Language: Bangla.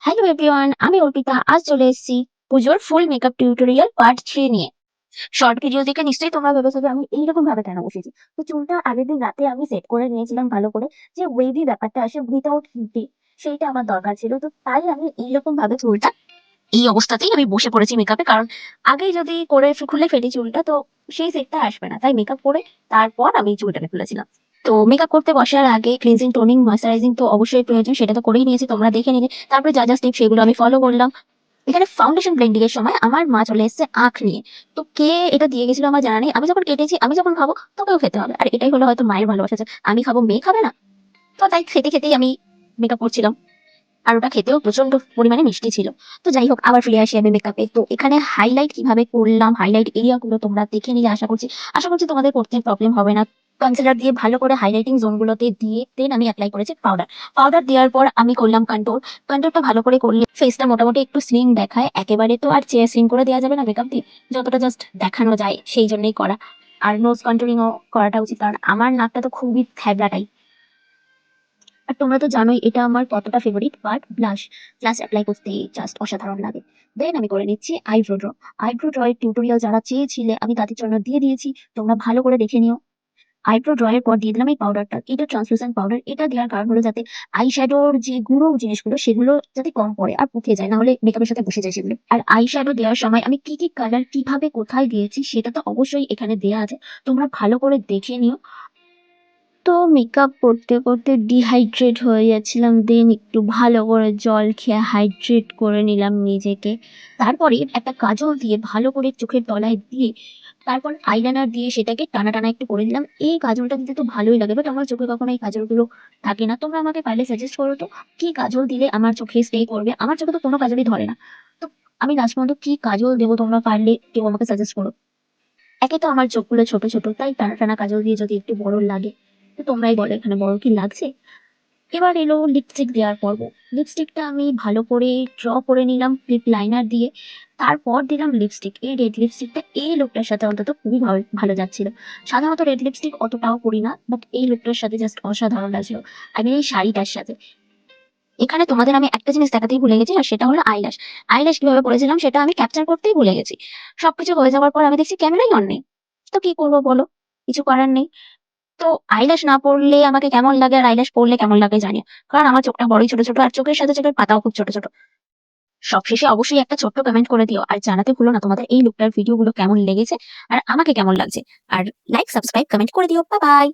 হ্যালো এভরিওয়ান, আমি অর্পিতা। আজ চলে এসেছি পুজোর ফুল মেকআপ টিউটোরিয়াল পার্ট 3 নিয়ে। শর্ট ভিডিও দেখে নিশ্চয়ই তোমরা ভেবেছো যে আমি এইরকম ভাবে কেন বসেছি। তো চুলটা আগের দিন রাতে আমি সেট করে নিয়েছিলাম ভালো করে, যে ওয়েভি ব্যাপারটা আসে উইদাউট হিটে, সেইটা আমার দরকার ছিল। তো তাই আমি এইরকম ভাবে চুলটা এই অবস্থাতেই আমি বসে পড়েছি মেকআপে, কারণ আগেই যদি করে খুলে ফেলি চুলটা, তো সেই সেটটা আসবে না। তাই মেকআপ করে তারপর আমি চুলটাকে খুলেছিলাম। তো মেকআপ করতে বসার আগে ক্লিনজিং, টোনিং, ময়েশ্চারাইজিং তো অবশ্যই প্রয়োজন, সেটা তো করেই নিয়েছি, তোমরা দেখে নিলে। তারপরে যা যা স্টেপ সেগুলো আমি ফলো করলাম। এখানে ফাউন্ডেশন ব্লেন্ডিং এর সময় আমার মা চলে এসেছে আঁখ নিয়ে। তো কে এটা দিয়ে গেছিল আমার জানা নেই। আমি যখন কেটেছি, আমি যখন খাবো তোকেও খেতে হবে, আর এটাই হলো হয়তো মায়ের ভালোবাসা, যে আমি খাবো মেয়ে খাবে না। তো তাই খেতে খেতেই আমি মেকআপ করছিলাম। আর ওটা খেতেও প্রচন্ড পরিমাণে মিষ্টি ছিল। তো যাই হোক, আবার ফিরে আসি আমি মেকআপে। তো এখানে হাইলাইট কিভাবে করলাম, হাইলাইট এরিয়া গুলো তোমরা দেখে নিলে আশা করছি তোমাদের করতে প্রবলেম হবে না। কনসিলার দিয়ে ভালো করে হাইলাইটিং জোন গুলোতে দিয়ে দেন আমি অ্যাপ্লাই করেছি পাউডার। পাউডার দেওয়ার পর আমি করলাম কন্ট্রোল। কন্ট্রোলটা ভালো করে করলে ফেসটা মোটামুটি একটু স্লিম দেখায়। একেবারে তো আর স্লিম করে দেওয়া যাবে না মেকআপ দিয়ে, যতটা জাস্ট দেখানো যায় সেই জন্যই করা। আর নোজ কন্ট্রোলিংও করাটা উচিত, কারণ আমার নাকটা তো খুবই থ্যাবড়া টাইপ। আর তোমরা তো জানোই এটা আমার কতটা favourite part, blush. Blush apply করতে জাস্ট অসাধারণ লাগে। দেন আমি করে নিচ্ছি আইব্রো ড্র। আইব্রো ড্র এর টিউটোরিয়াল যারা চেয়েছিলে আমি তাদের জন্য দিয়ে দিয়েছি, তোমরা ভালো করে দেখে নিও। আইব্রো ড্র এর পর দিয়ে দিলাম এই পাউডারটা। এটা ট্রান্সলুসেন্ট পাউডার। এটা দেওয়ার কারণ হলো যাতে আই শ্যাডোর যে গুঁড়ো জিনিসগুলো সেগুলো যাতে কম পড়ে আর উঠে যায়, না হলে মেকআপের সাথে বসে যায় সেগুলো। আর আই শ্যাডো দেওয়ার সময় আমি কি কি কালার কিভাবে কোথায় দিয়েছি সেটা তো অবশ্যই এখানে দেওয়া আছে, তোমরা ভালো করে দেখে নিও। তো মেকআপ করতে করতে ডিহাইড্রেট হয়ে যাচ্ছিলাম, দেন একটু ভালো করে জল খেয়ে হাইড্রেট করে নিলাম নিজেকে। তারপরে একটা কাজল দিয়ে ভালো করে চোখের তলায় দিয়ে, তারপর আইলাইনার দিয়ে সেটাকে টানা টানা একটু করে দিলাম। এই কাজলটা দিতে তো ভালোই লাগে, বাট আমার চোখে কখনো এই কাজলগুলো থাকে না। তোমরা আমাকে পারলে সাজেস্ট করো তো কি কাজল দিলে আমার চোখে স্টে করবে। আমার চোখে তো কোনো কাজলই ধরে না। তো আমি লাস্ট পর্যন্ত কি কাজল দেবো, তোমরা পারলে কেউ আমাকে সাজেস্ট করো। একে তো আমার চোখগুলো ছোট ছোট, তাই টানা টানা কাজল দিয়ে যদি একটু বড় লাগে, তো তোমরাই বলো এখানে বড় কি লাগছে। এবার এলো লিপস্টিক দেওয়ার পর্ব। লিপস্টিকটা আমি ভালো করে ড্র করে নিলাম লিপ লাইনার দিয়ে। তারপর দিলাম লিপস্টিক। এই রেড লিপস্টিকটা এই লুকটার সাথে অন্তত খুবই ভালো ভালো যাচ্ছিল। সাধারণত রেড লিপস্টিক অতটাও করি না, বাট এই লুকটার সাথে জাস্ট অসাধারণ লাগছিল। আমি এই শাড়িটার সাথে। এখানে তোমাদের আমি একটা জিনিস দেখাতেই ভুলে গেছি, আর সেটা হলো আইল্যাশ। আইল্যাশ কিভাবে করেছিলাম সেটা আমি ক্যাপচার করতেই ভুলে গেছি। সবকিছু হয়ে যাওয়ার পর আমি দেখছি ক্যামেরাই অন নেই। তো কি করবো বলো, কিছু করার নেই। তো আইল্যাশ না পড়লে আমাকে কেমন লাগে আর আইল্যাশ পড়লে কেমন লাগে জানি। কারণ আমার চোখটা বড়ই ছোট ছোট, আর চোখের সাথে চোখের পাতাও খুব ছোট ছোট। সবশেষে অবশ্যই একটা ছোট্ট কমেন্ট করে দিও, আর জানাতে ভুলো না তোমাদের এই লুকটার ভিডিওগুলো কেমন লেগেছে আর আমাকে কেমন লাগছে। আর লাইক, সাবস্ক্রাইব, কমেন্ট করে দিও। Bye bye.